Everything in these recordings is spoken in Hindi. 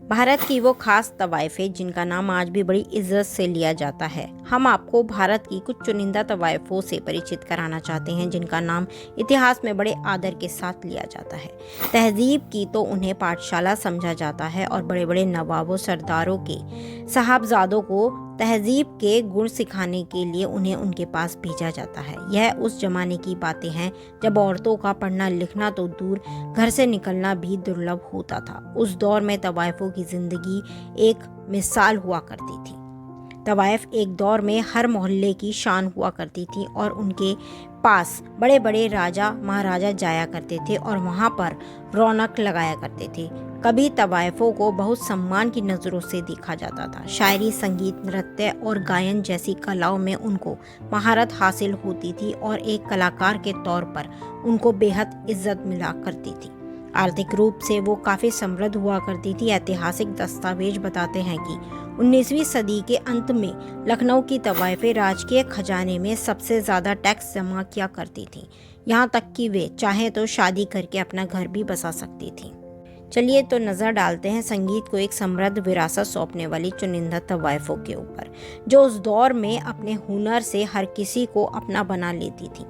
भारत की वो खास तवाइफें जिनका नाम आज भी बड़ी इज्जत से लिया जाता है। हम आपको भारत की कुछ चुनिंदा तवाइफों से परिचित कराना चाहते हैं जिनका नाम इतिहास में बड़े आदर के साथ लिया जाता है। तहजीब की तो उन्हें पाठशाला समझा जाता है और बड़े बड़े नवाबों, सरदारों के साहबजादों को तहजीब के गुण सिखाने के लिए उन्हें उनके पास भेजा जाता है। यह उस जमाने की बातें हैं जब औरतों का पढ़ना लिखना तो दूर, घर से निकलना भी दुर्लभ होता था। उस दौर में तवाइफों की जिंदगी एक मिसाल हुआ करती थी। तवाइफ एक दौर में हर मोहल्ले की शान हुआ करती थी और उनके पास बड़े बड़े राजा महाराजा जाया करते थे और वहाँ पर रौनक लगाया करते थे। कभी तवाइफों को बहुत सम्मान की नज़रों से देखा जाता था। शायरी, संगीत, नृत्य और गायन जैसी कलाओं में उनको महारत हासिल होती थी और एक कलाकार के तौर पर उनको बेहद इज्जत मिला करती थी। आर्थिक रूप से वो काफ़ी समृद्ध हुआ करती थी। ऐतिहासिक दस्तावेज बताते हैं कि 19वीं सदी के अंत में लखनऊ की तवाइफें राजकीय खजाने में सबसे ज़्यादा टैक्स जमा किया करती थीं। यहाँ तक कि वे चाहें तो शादी करके अपना घर भी बसा सकती थीं। चलिए तो नज़र डालते हैं संगीत को एक समृद्ध विरासत सौंपने वाली चुनिंदा तवाइफों के ऊपर, जो उस दौर में अपने हुनर से हर किसी को अपना बना लेती थी।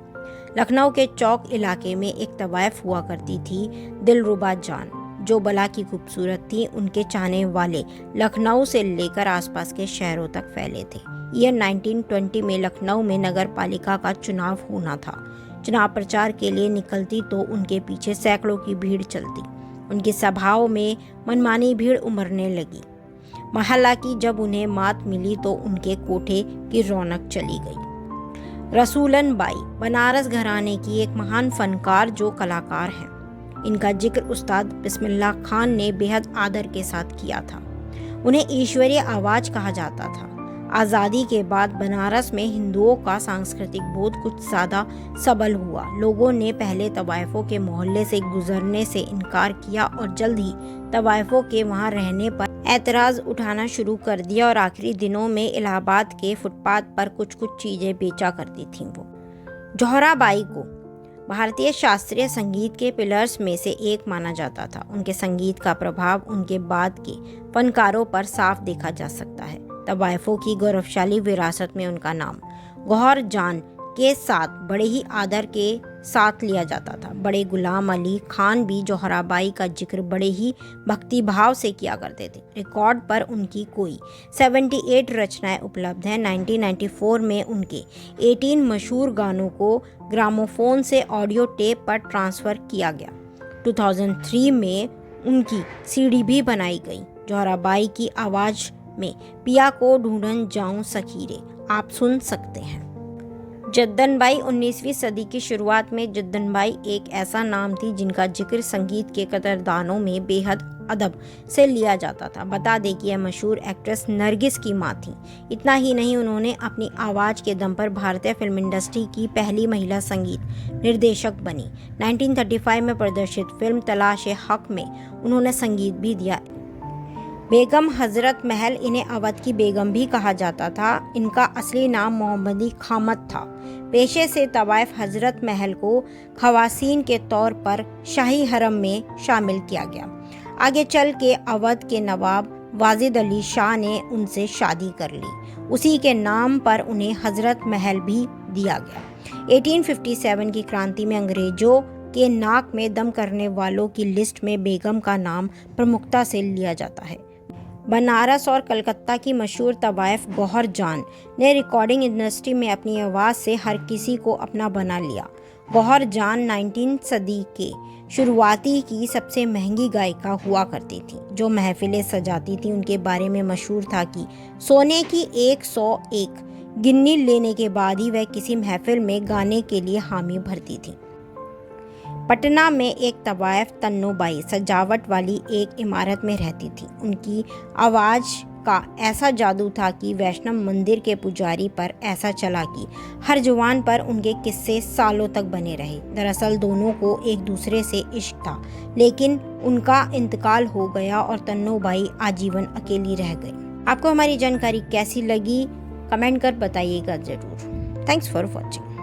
लखनऊ के चौक इलाके में एक तवाइफ हुआ करती थी, दिलरुबा जान, जो बला की खूबसूरत थी। उनके चाहने वाले लखनऊ से लेकर आसपास के शहरों तक फैले थे। ईयर 1920 में लखनऊ में नगर पालिका का चुनाव होना था। चुनाव प्रचार के लिए निकलती तो उनके पीछे सैकड़ों की भीड़ चलती। उनकी सभाओं में मनमानी भीड़ उमड़ने लगी। हालांकि जब उन्हें मात मिली तो उनके कोठे की रौनक चली गई। रसूलन बाई बनारस घराने की एक महान फनकार जो कलाकार हैं। इनका जिक्र उस्ताद बिस्मिल्लाह खान ने बेहद आदर के साथ किया था। उन्हें ईश्वरीय आवाज कहा जाता था। आज़ादी के बाद बनारस में हिंदुओं का सांस्कृतिक बोध कुछ ज़्यादा सबल हुआ। लोगों ने पहले तवाइफों के मोहल्ले से गुजरने से इनकार किया और जल्द ही तवाइफों के वहां रहने पर ऐतराज़ उठाना शुरू कर दिया और आखिरी दिनों में इलाहाबाद के फुटपाथ पर कुछ चीज़ें बेचा करती थीं। वो जोहराबाई को भारतीय शास्त्रीय संगीत के पिलर्स में से एक माना जाता था। उनके संगीत का प्रभाव उनके बाद के फनकारों पर साफ देखा जा सकता है। तवाइफों की गौरवशाली विरासत में उनका नाम गौहर जान के साथ बड़े ही आदर के साथ लिया जाता था। बड़े गुलाम अली खान भी जोहराबाई का जिक्र बड़े ही भक्तिभाव से किया करते थे। रिकॉर्ड पर उनकी कोई 78 रचनाएं उपलब्ध हैं। 1994 में उनके 18 मशहूर गानों को ग्रामोफोन से ऑडियो टेप पर ट्रांसफ़र किया गया। 2003 में उनकी सीडी भी बनाई गई। जोहराबाई की आवाज़ में पिया को ढूंढन जाऊं सखीरे आप सुन सकते हैं। जद्दनबाई 19वीं सदी की शुरुआत में जद्दनबाई एक ऐसा नाम थी जिनका जिक्र संगीत के कदरदानों में बेहद अदब से लिया जाता था। बता दें कि यह मशहूर एक्ट्रेस नरगिस की मां थी। इतना ही नहीं, उन्होंने अपनी आवाज़ के दम पर भारतीय फिल्म इंडस्ट्री की पहली महिला संगीत निर्देशक बनी। 1935 में प्रदर्शित फिल्म तलाश-ए-हक में उन्होंने संगीत भी दिया। बेगम हजरत महल, इन्हें अवध की बेगम भी कहा जाता था। इनका असली नाम मोहम्मदी खामत था। पेशे से तवाइफ हजरत महल को खवासीन के तौर पर शाही हरम में शामिल किया गया। आगे चल के अवध के नवाब वाजिद अली शाह ने उनसे शादी कर ली। उसी के नाम पर उन्हें हजरत महल भी दिया गया। 1857 की क्रांति में अंग्रेजों के नाक में दम करने वालों की लिस्ट में बेगम का नाम प्रमुखता से लिया जाता है। बनारस और कलकत्ता की मशहूर तवाइफ गौहर जान ने रिकॉर्डिंग इंडस्ट्री में अपनी आवाज़ से हर किसी को अपना बना लिया। गौहर जान 19 सदी के शुरुआती की सबसे महंगी गायिका हुआ करती थी, जो महफिलें सजाती थी। उनके बारे में मशहूर था कि सोने की 101 गिन्नी लेने के बाद ही वह किसी महफिल में गाने के लिए हामी भरती थी। पटना में एक तवाइफ तन्नोबाई सजावट वाली एक इमारत में रहती थी। उनकी आवाज़ का ऐसा जादू था कि वैष्णव मंदिर के पुजारी पर ऐसा चला कि हर जुबान पर उनके किस्से सालों तक बने रहे। दरअसल दोनों को एक दूसरे से इश्क था, लेकिन उनका इंतकाल हो गया और तन्नोबाई आजीवन अकेली रह गई। आपको हमारी जानकारी कैसी लगी कमेंट कर बताइएगा ज़रूर। Thanks for watching.